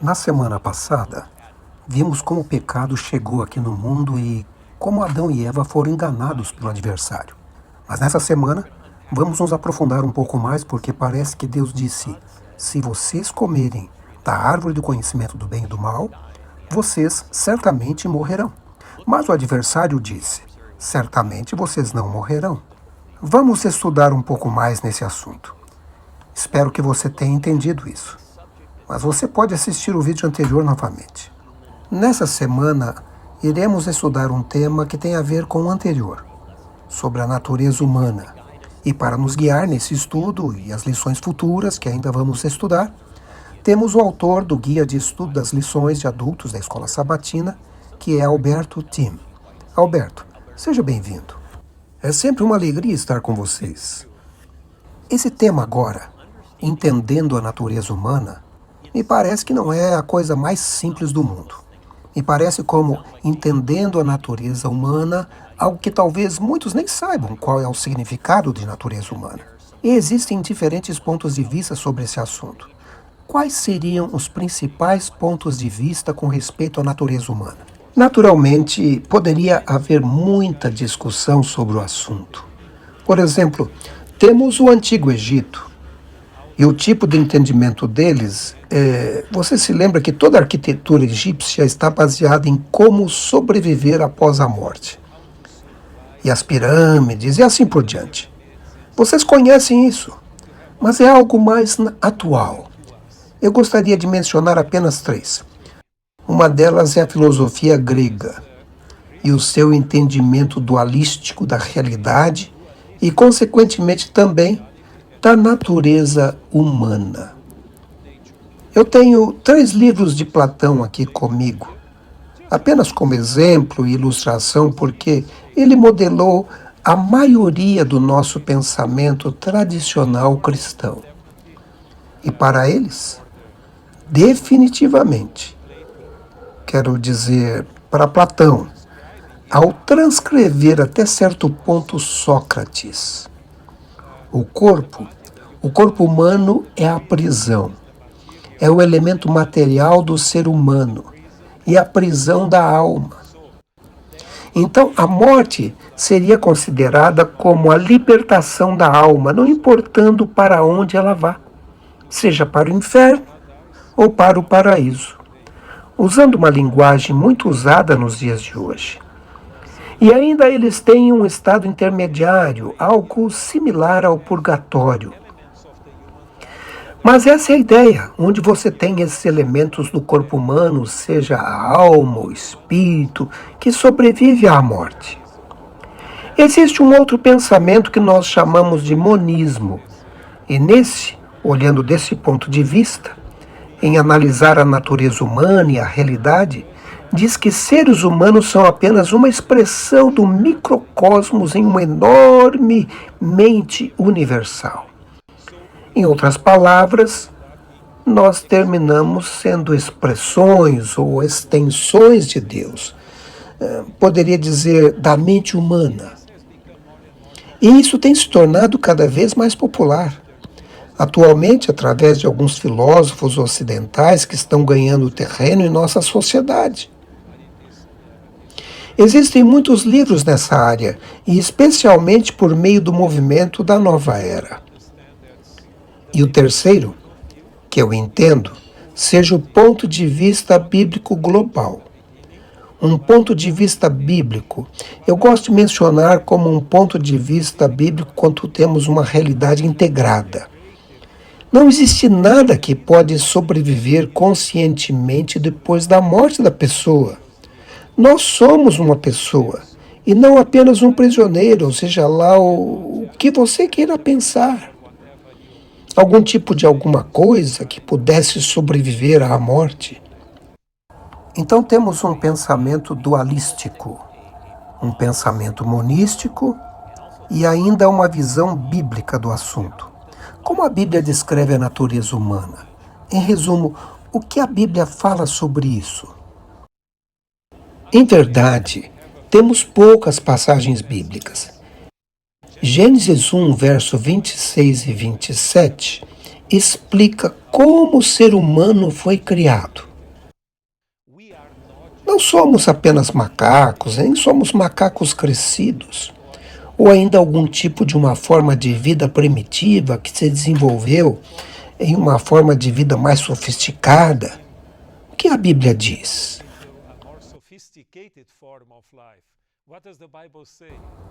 Na semana passada, vimos como o pecado chegou aqui no mundo e como Adão e Eva foram enganados pelo adversário. Mas nessa semana, vamos nos aprofundar um pouco mais porque parece que Deus disse: se vocês comerem da árvore do conhecimento do bem e do mal, vocês certamente morrerão. Mas o adversário disse: certamente vocês não morrerão. Vamos estudar um pouco mais nesse assunto. Espero que você tenha entendido isso. Mas você pode assistir o vídeo anterior novamente. Nessa semana, iremos estudar um tema que tem a ver com o anterior, sobre a natureza humana. E para nos guiar nesse estudo e as lições futuras que ainda vamos estudar, temos o autor do Guia de Estudo das Lições de Adultos da Escola Sabatina, que é Alberto Tim. Alberto, seja bem-vindo. É sempre uma alegria estar com vocês. Esse tema agora, entendendo a natureza humana, me parece que não é a coisa mais simples do mundo. Me parece como, entendendo a natureza humana, algo que talvez muitos nem saibam qual é o significado de natureza humana. E existem diferentes pontos de vista sobre esse assunto. Quais seriam os principais pontos de vista com respeito à natureza humana? Naturalmente, poderia haver muita discussão sobre o assunto. Por exemplo, temos o Antigo Egito. E o tipo de entendimento deles, você se lembra que toda a arquitetura egípcia está baseada em como sobreviver após a morte. E as pirâmides e assim por diante. Vocês conhecem isso, mas é algo mais atual. Eu gostaria de mencionar apenas três. Uma delas é a filosofia grega e o seu entendimento dualístico da realidade e, consequentemente, também da natureza humana. Eu tenho 3 livros de Platão aqui comigo, apenas como exemplo e ilustração, porque ele modelou a maioria do nosso pensamento tradicional cristão. E para eles, definitivamente, quero dizer, para Platão, ao transcrever até certo ponto Sócrates, o corpo humano é a prisão, é o elemento material do ser humano e a prisão da alma. Então, a morte seria considerada como a libertação da alma, não importando para onde ela vá, seja para o inferno ou para o paraíso, usando uma linguagem muito usada nos dias de hoje. E ainda eles têm um estado intermediário, algo similar ao purgatório. Mas essa é a ideia, onde você tem esses elementos do corpo humano, seja a alma, o espírito, que sobrevive à morte. Existe um outro pensamento que nós chamamos de monismo. E olhando desse ponto de vista, em analisar a natureza humana e a realidade, diz que seres humanos são apenas uma expressão do microcosmos em uma enorme mente universal. Em outras palavras, nós terminamos sendo expressões ou extensões de Deus. Poderia dizer da mente humana. E isso tem se tornado cada vez mais popular. Atualmente, através de alguns filósofos ocidentais que estão ganhando terreno em nossa sociedade. Existem muitos livros nessa área, e especialmente por meio do movimento da Nova Era. E o terceiro, que eu entendo, seja o ponto de vista bíblico global. Um ponto de vista bíblico, eu gosto de mencionar como um ponto de vista bíblico quando temos uma realidade integrada. Não existe nada que pode sobreviver conscientemente depois da morte da pessoa. Nós somos uma pessoa, e não apenas um prisioneiro, ou seja lá o que você queira pensar. Algum tipo de alguma coisa que pudesse sobreviver à morte. Então temos um pensamento dualístico, um pensamento monístico e ainda uma visão bíblica do assunto. Como a Bíblia descreve a natureza humana? Em resumo, o que a Bíblia fala sobre isso? Em verdade, temos poucas passagens bíblicas. Gênesis 1, verso 26 e 27, explica como o ser humano foi criado. Não somos apenas macacos, nem somos macacos crescidos, ou ainda algum tipo de uma forma de vida primitiva que se desenvolveu em uma forma de vida mais sofisticada. O que a Bíblia diz?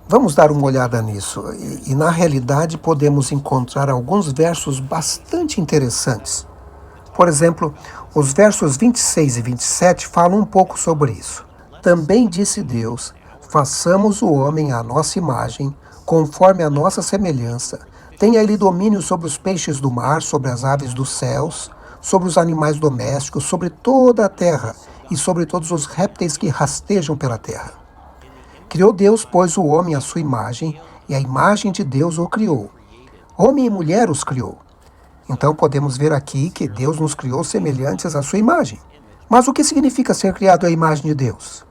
Vamos dar uma olhada nisso, e na realidade podemos encontrar alguns versos bastante interessantes. Por exemplo, os versos 26 e 27 falam um pouco sobre isso. Também disse Deus: façamos o homem à nossa imagem, conforme a nossa semelhança. Tenha ele domínio sobre os peixes do mar, sobre as aves dos céus, sobre os animais domésticos, sobre toda a terra e sobre todos os répteis que rastejam pela terra. Criou Deus, pois, o homem à sua imagem, e a imagem de Deus o criou. Homem e mulher os criou. Então podemos ver aqui que Deus nos criou semelhantes à sua imagem. Mas o que significa ser criado à imagem de Deus?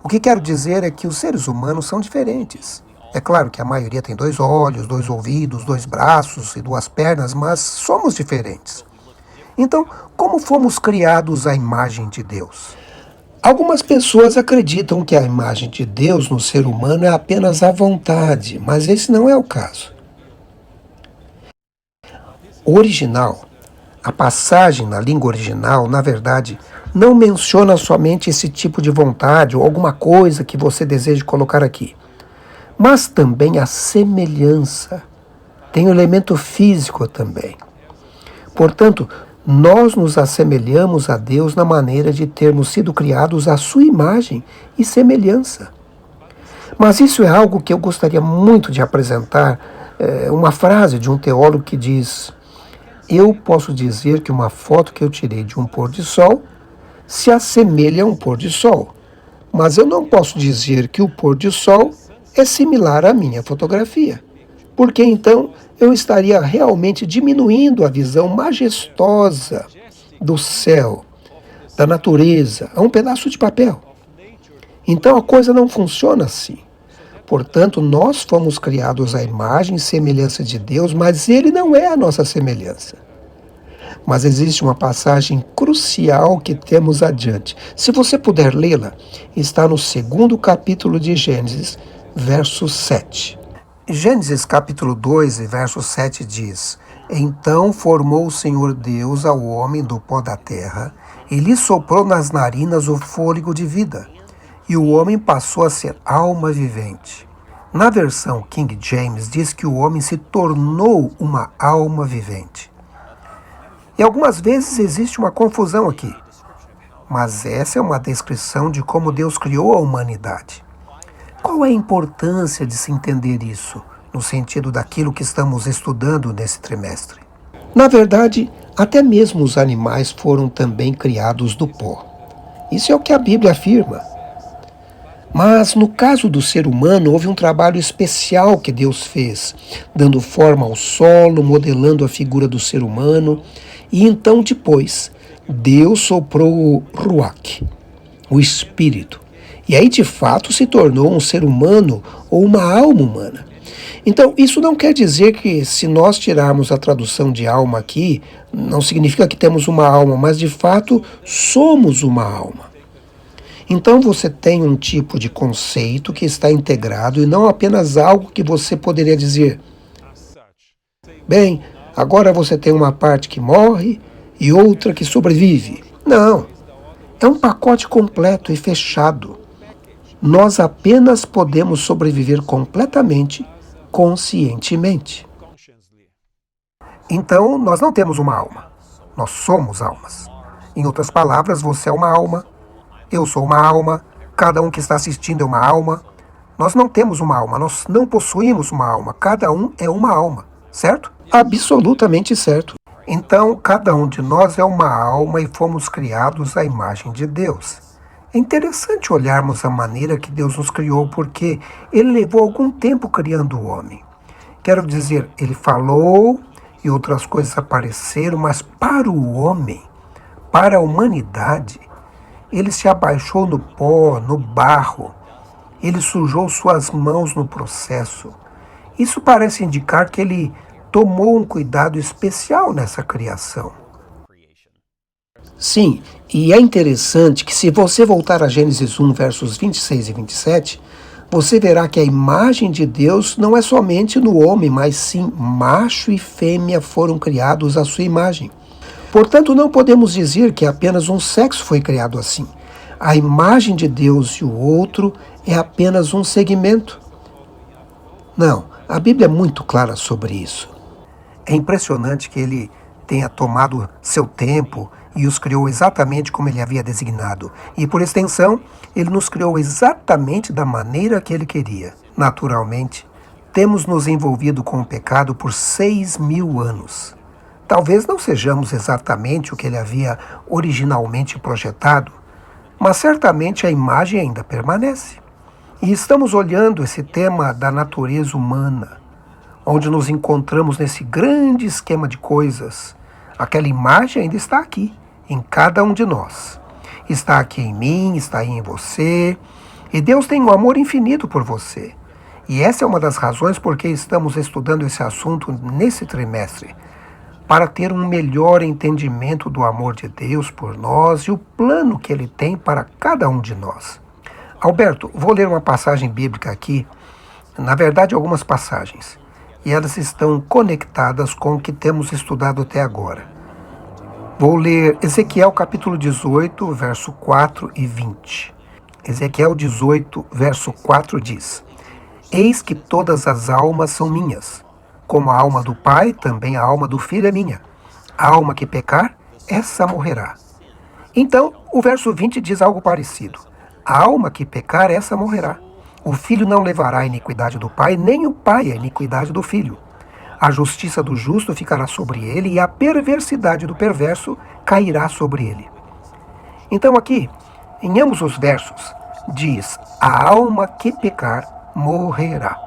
O que quero dizer é que os seres humanos são diferentes. É claro que a maioria tem 2 olhos, 2 ouvidos, 2 braços e 2 pernas, mas somos diferentes. Então, como fomos criados à imagem de Deus? Algumas pessoas acreditam que a imagem de Deus no ser humano é apenas a vontade, mas esse não é o caso. O original, a passagem na língua original, na verdade, não menciona somente esse tipo de vontade ou alguma coisa que você deseja colocar aqui, mas também a semelhança. Tem o elemento físico também. Portanto, nós nos assemelhamos a Deus na maneira de termos sido criados à sua imagem e semelhança. Mas isso é algo que eu gostaria muito de apresentar, uma frase de um teólogo que diz: eu posso dizer que uma foto que eu tirei de um pôr de sol se assemelha a um pôr de sol, mas eu não posso dizer que o pôr de sol é similar à minha fotografia, porque então eu estaria realmente diminuindo a visão majestosa do céu, da natureza, a um pedaço de papel. Então a coisa não funciona assim. Portanto, nós fomos criados à imagem e semelhança de Deus, mas Ele não é a nossa semelhança. Mas existe uma passagem crucial que temos adiante. Se você puder lê-la, está no 2º capítulo de Gênesis, verso 7. Gênesis capítulo 2, verso 7 diz: então formou o Senhor Deus ao homem do pó da terra, e lhe soprou nas narinas o fôlego de vida, e o homem passou a ser alma vivente. Na versão King James diz que o homem se tornou uma alma vivente. E algumas vezes existe uma confusão aqui, mas essa é uma descrição de como Deus criou a humanidade. Qual é a importância de se entender isso, no sentido daquilo que estamos estudando nesse trimestre? Na verdade, até mesmo os animais foram também criados do pó. Isso é o que a Bíblia afirma. Mas no caso do ser humano, houve um trabalho especial que Deus fez, dando forma ao solo, modelando a figura do ser humano, e então depois, Deus soprou o Ruach, o Espírito, e aí de fato se tornou um ser humano ou uma alma humana. Então, isso não quer dizer que se nós tirarmos a tradução de alma aqui, não significa que temos uma alma, mas de fato somos uma alma. Então você tem um tipo de conceito que está integrado e não apenas algo que você poderia dizer: bem, agora você tem uma parte que morre e outra que sobrevive. Não, é um pacote completo e fechado. Nós apenas podemos sobreviver completamente, conscientemente. Então, nós não temos uma alma. Nós somos almas. Em outras palavras, você é uma alma, eu sou uma alma, cada um que está assistindo é uma alma. Nós não temos uma alma, nós não possuímos uma alma. Cada um é uma alma, certo? Absolutamente certo. Então, cada um de nós é uma alma e fomos criados à imagem de Deus. É interessante olharmos a maneira que Deus nos criou, porque Ele levou algum tempo criando o homem. Quero dizer, Ele falou e outras coisas apareceram, mas para o homem, para a humanidade, Ele se abaixou no pó, no barro. Ele sujou suas mãos no processo. Isso parece indicar que Ele tomou um cuidado especial nessa criação. Sim, e é interessante que se você voltar a Gênesis 1, versos 26 e 27, você verá que a imagem de Deus não é somente no homem, mas sim macho e fêmea foram criados à sua imagem. Portanto, não podemos dizer que apenas um sexo foi criado assim. A imagem de Deus e o outro é apenas um segmento. Não, a Bíblia é muito clara sobre isso. É impressionante que ele tenha tomado seu tempo e os criou exatamente como ele havia designado. E, por extensão, ele nos criou exatamente da maneira que ele queria. Naturalmente, temos nos envolvido com o pecado por 6.000 anos. Talvez não sejamos exatamente o que ele havia originalmente projetado, mas certamente a imagem ainda permanece. E estamos olhando esse tema da natureza humana, onde nos encontramos nesse grande esquema de coisas. Aquela imagem ainda está aqui, em cada um de nós. Está aqui em mim, está aí em você. E Deus tem um amor infinito por você. E essa é uma das razões por que estamos estudando esse assunto nesse trimestre, para ter um melhor entendimento do amor de Deus por nós e o plano que Ele tem para cada um de nós. Alberto, vou ler uma passagem bíblica aqui, na verdade algumas passagens, e elas estão conectadas com o que temos estudado até agora. Vou ler Ezequiel capítulo 18, verso 4 e 20. Ezequiel 18, verso 4 diz: Eis que todas as almas são minhas, como a alma do pai, também a alma do filho é minha. A alma que pecar, essa morrerá. Então, o verso 20 diz algo parecido. A alma que pecar, essa morrerá. O filho não levará a iniquidade do pai, nem o pai a iniquidade do filho. A justiça do justo ficará sobre ele, e a perversidade do perverso cairá sobre ele. Então aqui, em ambos os versos, diz: a alma que pecar, morrerá.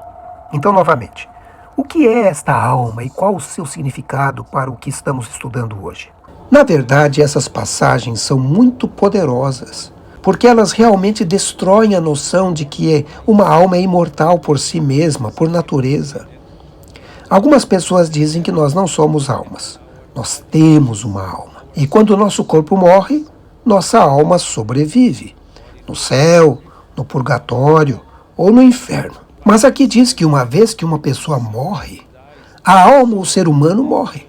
Então, novamente, o que é esta alma e qual o seu significado para o que estamos estudando hoje? Na verdade, essas passagens são muito poderosas, porque elas realmente destroem a noção de que uma alma é imortal por si mesma, por natureza. Algumas pessoas dizem que nós não somos almas. Nós temos uma alma. E quando o nosso corpo morre, nossa alma sobrevive. No céu, no purgatório ou no inferno. Mas aqui diz que uma vez que uma pessoa morre, a alma, o ser humano, morre.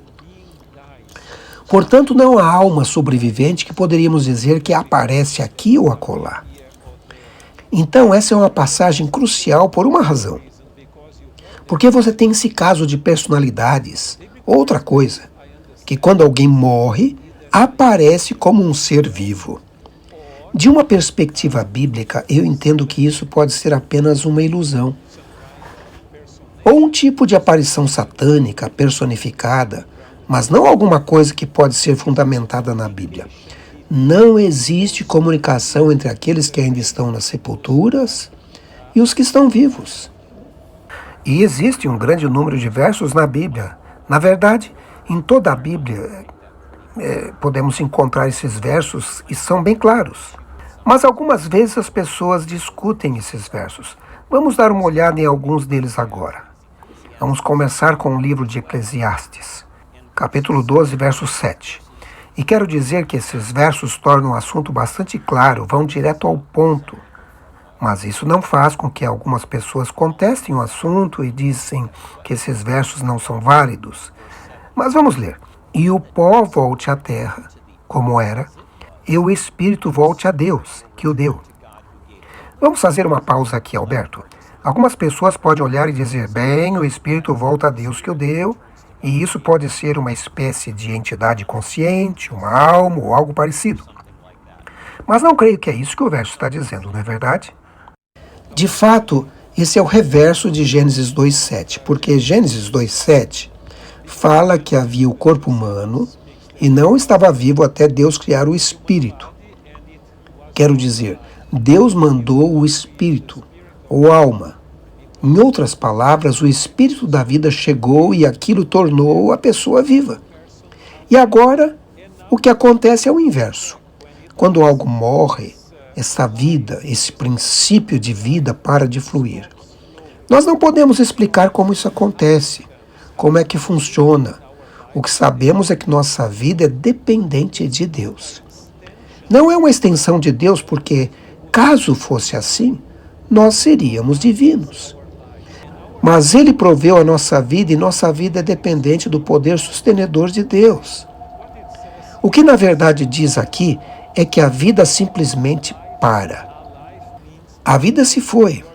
Portanto, não há alma sobrevivente que poderíamos dizer que aparece aqui ou acolá. Então, essa é uma passagem crucial por uma razão. Porque você tem esse caso de personalidades. Outra coisa, que quando alguém morre, aparece como um ser vivo. De uma perspectiva bíblica, eu entendo que isso pode ser apenas uma ilusão. Ou um tipo de aparição satânica, personificada, mas não alguma coisa que pode ser fundamentada na Bíblia. Não existe comunicação entre aqueles que ainda estão nas sepulturas e os que estão vivos. E existe um grande número de versos na Bíblia. Na verdade, em toda a Bíblia podemos encontrar esses versos e são bem claros. Mas algumas vezes as pessoas discutem esses versos. Vamos dar uma olhada em alguns deles agora. Vamos começar com o livro de Eclesiastes, capítulo 12, verso 7. E quero dizer que esses versos tornam o assunto bastante claro, vão direto ao ponto. Mas isso não faz com que algumas pessoas contestem o assunto e dizem que esses versos não são válidos. Mas vamos ler. E o pó volte à terra, como era, e o espírito volte a Deus, que o deu. Vamos fazer uma pausa aqui, Alberto. Algumas pessoas podem olhar e dizer, bem, o espírito volta a Deus que o deu, e isso pode ser uma espécie de entidade consciente, uma alma ou algo parecido. Mas não creio que é isso que o verso está dizendo, não é verdade? De fato, esse é o reverso de Gênesis 2,7, porque Gênesis 2,7 fala que havia o corpo humano e não estava vivo até Deus criar o espírito. Quero dizer, Deus mandou o espírito, ou alma. Em outras palavras, o espírito da vida chegou e aquilo tornou a pessoa viva. E agora, o que acontece é o inverso. Quando algo morre, essa vida, esse princípio de vida para de fluir. Nós não podemos explicar como isso acontece, como é que funciona. O que sabemos é que nossa vida é dependente de Deus. Não é uma extensão de Deus, porque, caso fosse assim, nós seríamos divinos. Mas Ele proveu a nossa vida e nossa vida é dependente do poder sustenedor de Deus. O que na verdade diz aqui é que a vida simplesmente para. A vida se foi,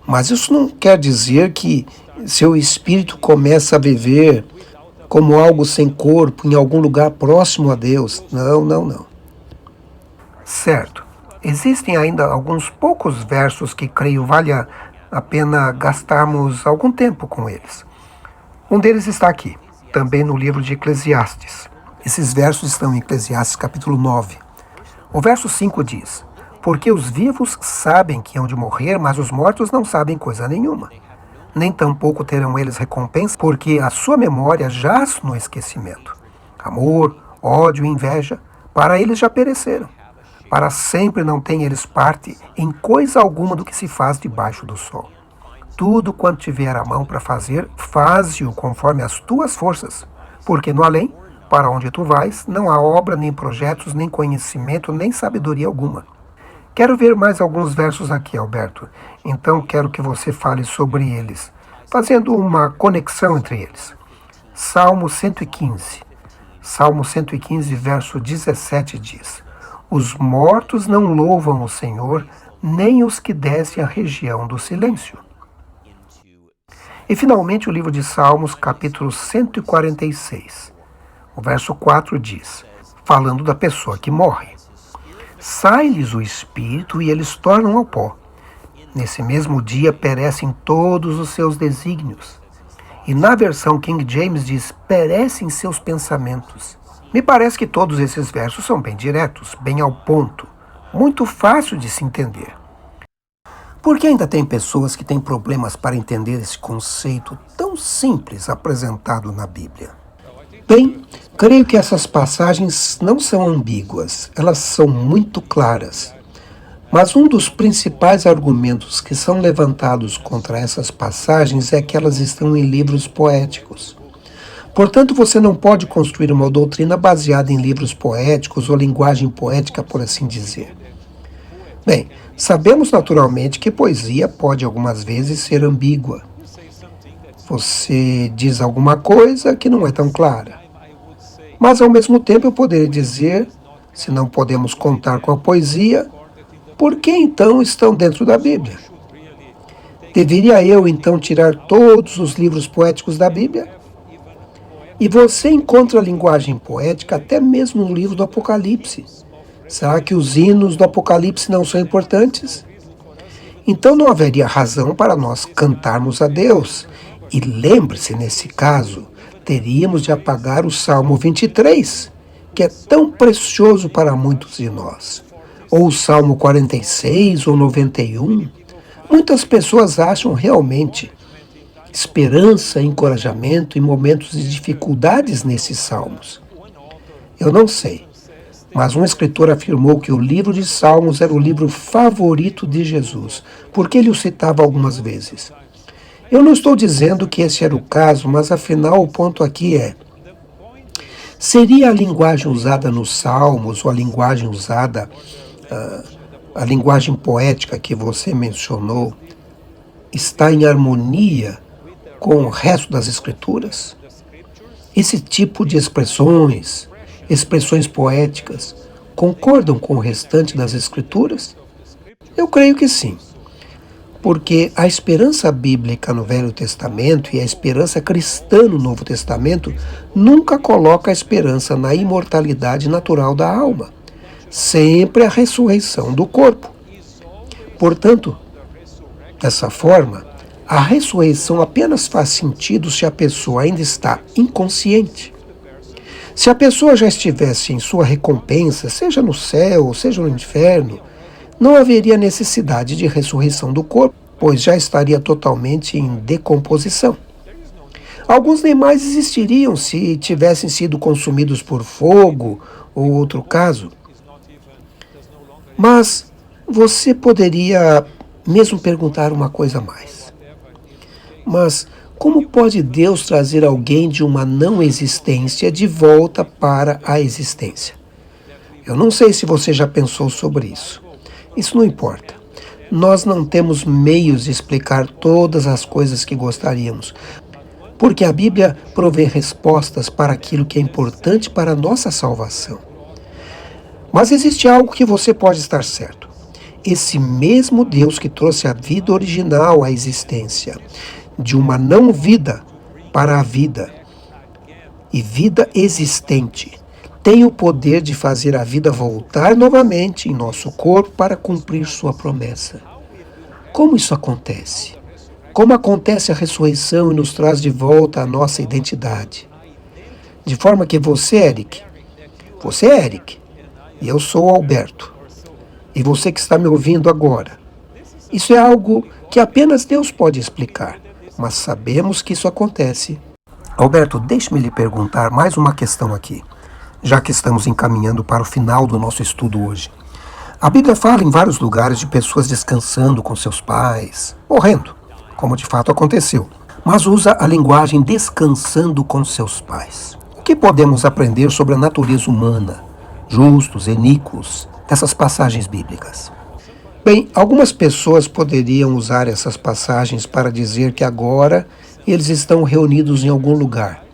mas isso não quer dizer que seu espírito começa a viver como algo sem corpo em algum lugar próximo a Deus. Não, não, não. Certo. Existem ainda alguns poucos versos que creio vale a pena gastarmos algum tempo com eles. Um deles está aqui, também no livro de Eclesiastes. Esses versos estão em Eclesiastes capítulo 9. O verso 5 diz: Porque os vivos sabem que hão de morrer, mas os mortos não sabem coisa nenhuma. Nem tampouco terão eles recompensa, porque a sua memória jaz no esquecimento. Amor, ódio e inveja, para eles já pereceram. Para sempre não têm eles parte em coisa alguma do que se faz debaixo do sol. Tudo quanto tiver a mão para fazer, faze-o conforme as tuas forças, porque no além, para onde tu vais, não há obra, nem projetos, nem conhecimento, nem sabedoria alguma. Quero ver mais alguns versos aqui, Alberto. Então quero que você fale sobre eles, fazendo uma conexão entre eles. Salmo 115. Salmo 115, verso 17 diz: Os mortos não louvam o Senhor, nem os que descem à região do silêncio. E finalmente o livro de Salmos, capítulo 146. O verso 4 diz, falando da pessoa que morre: Sai-lhes o espírito e eles tornam ao pó. Nesse mesmo dia perecem todos os seus desígnios. E na versão King James diz, perecem seus pensamentos. Me parece que todos esses versos são bem diretos, bem ao ponto, muito fácil de se entender. Por que ainda tem pessoas que têm problemas para entender esse conceito tão simples apresentado na Bíblia? Bem, creio que essas passagens não são ambíguas, elas são muito claras. Mas um dos principais argumentos que são levantados contra essas passagens é que elas estão em livros poéticos. Portanto, você não pode construir uma doutrina baseada em livros poéticos ou linguagem poética, por assim dizer. Bem, sabemos naturalmente que poesia pode algumas vezes ser ambígua. Você diz alguma coisa que não é tão clara. Mas ao mesmo tempo eu poderia dizer, se não podemos contar com a poesia, por que então estão dentro da Bíblia? Deveria eu então tirar todos os livros poéticos da Bíblia? E você encontra a linguagem poética até mesmo no livro do Apocalipse. Será que os hinos do Apocalipse não são importantes? Então não haveria razão para nós cantarmos a Deus. E lembre-se, nesse caso, teríamos de apagar o Salmo 23, que é tão precioso para muitos de nós. Ou o Salmo 46 ou 91. Muitas pessoas acham realmente esperança e encorajamento em momentos de dificuldades nesses salmos. Eu não sei, mas um escritor afirmou que o livro de Salmos era o livro favorito de Jesus, porque ele o citava algumas vezes. Eu não estou dizendo que esse era o caso, mas afinal o ponto aqui é: seria a linguagem usada nos Salmos ou a linguagem usada, a linguagem poética que você mencionou, está em harmonia com o resto das Escrituras? Esse tipo de expressões poéticas, concordam com o restante das Escrituras? Eu creio que sim. Porque a esperança bíblica no Velho Testamento e a esperança cristã no Novo Testamento nunca coloca a esperança na imortalidade natural da alma, sempre a ressurreição do corpo. Portanto, dessa forma, a ressurreição apenas faz sentido se a pessoa ainda está inconsciente. Se a pessoa já estivesse em sua recompensa, seja no céu ou seja no inferno, não haveria necessidade de ressurreição do corpo, pois já estaria totalmente em decomposição. Alguns nem mais existiriam se tivessem sido consumidos por fogo ou outro caso. Mas você poderia mesmo perguntar uma coisa a mais. Mas Como pode Deus trazer alguém de uma não existência de volta para a existência? Eu não sei se você já pensou sobre isso. Isso não importa. Nós não temos meios de explicar todas as coisas que gostaríamos, porque a Bíblia provê respostas para aquilo que é importante para a nossa salvação. Mas existe algo que você pode estar certo. Esse mesmo Deus que trouxe a vida original à existência, de uma não vida para a vida, e vida existente, tem o poder de fazer a vida voltar novamente em nosso corpo para cumprir sua promessa. Como isso acontece? Como acontece a ressurreição e nos traz de volta a nossa identidade? De forma que você é Eric, e eu sou Alberto, e você que está me ouvindo agora. Isso é algo que apenas Deus pode explicar, mas sabemos que isso acontece. Alberto, deixe-me lhe perguntar mais uma questão aqui, já que estamos encaminhando para o final do nosso estudo hoje. A Bíblia fala em vários lugares de pessoas descansando com seus pais, morrendo, como de fato aconteceu, mas usa a linguagem descansando com seus pais. O que podemos aprender sobre a natureza humana, justos, iníquos, dessas passagens bíblicas? Bem, algumas pessoas poderiam usar essas passagens para dizer que agora eles estão reunidos em algum lugar.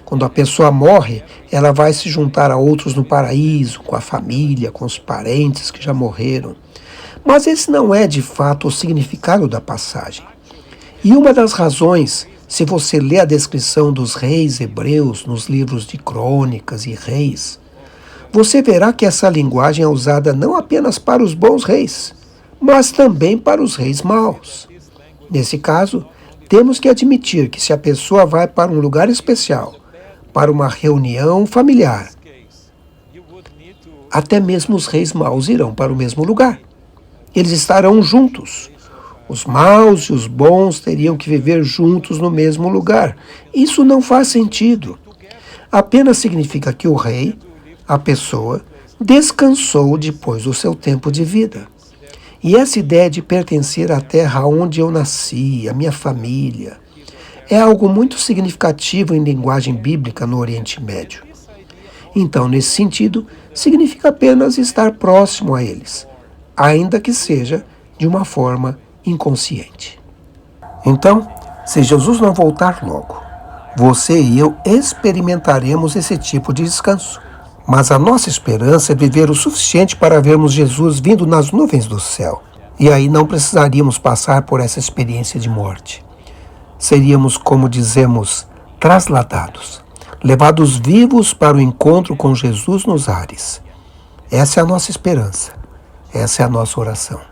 Quando a pessoa morre, ela vai se juntar a outros no paraíso, com a família, com os parentes que já morreram. Mas esse não é de fato o significado da passagem. E uma das razões, se você lê a descrição dos reis hebreus nos livros de Crônicas e Reis, você verá que essa linguagem é usada não apenas para os bons reis, mas também para os reis maus. Nesse caso, temos que admitir que se a pessoa vai para um lugar especial, para uma reunião familiar, até mesmo os reis maus irão para o mesmo lugar. Eles estarão juntos. Os maus e os bons teriam que viver juntos no mesmo lugar. Isso não faz sentido. Apenas significa que o rei, a pessoa, descansou depois do seu tempo de vida. E essa ideia de pertencer à terra onde eu nasci, a minha família, é algo muito significativo em linguagem bíblica no Oriente Médio. Então, nesse sentido, significa apenas estar próximo a eles, ainda que seja de uma forma inconsciente. Então, se Jesus não voltar logo, você e eu experimentaremos esse tipo de descanso. Mas a nossa esperança é viver o suficiente para vermos Jesus vindo nas nuvens do céu. E aí não precisaríamos passar por essa experiência de morte. Seríamos, como dizemos, trasladados, levados vivos para o encontro com Jesus nos ares. Essa é a nossa esperança. Essa é a nossa oração.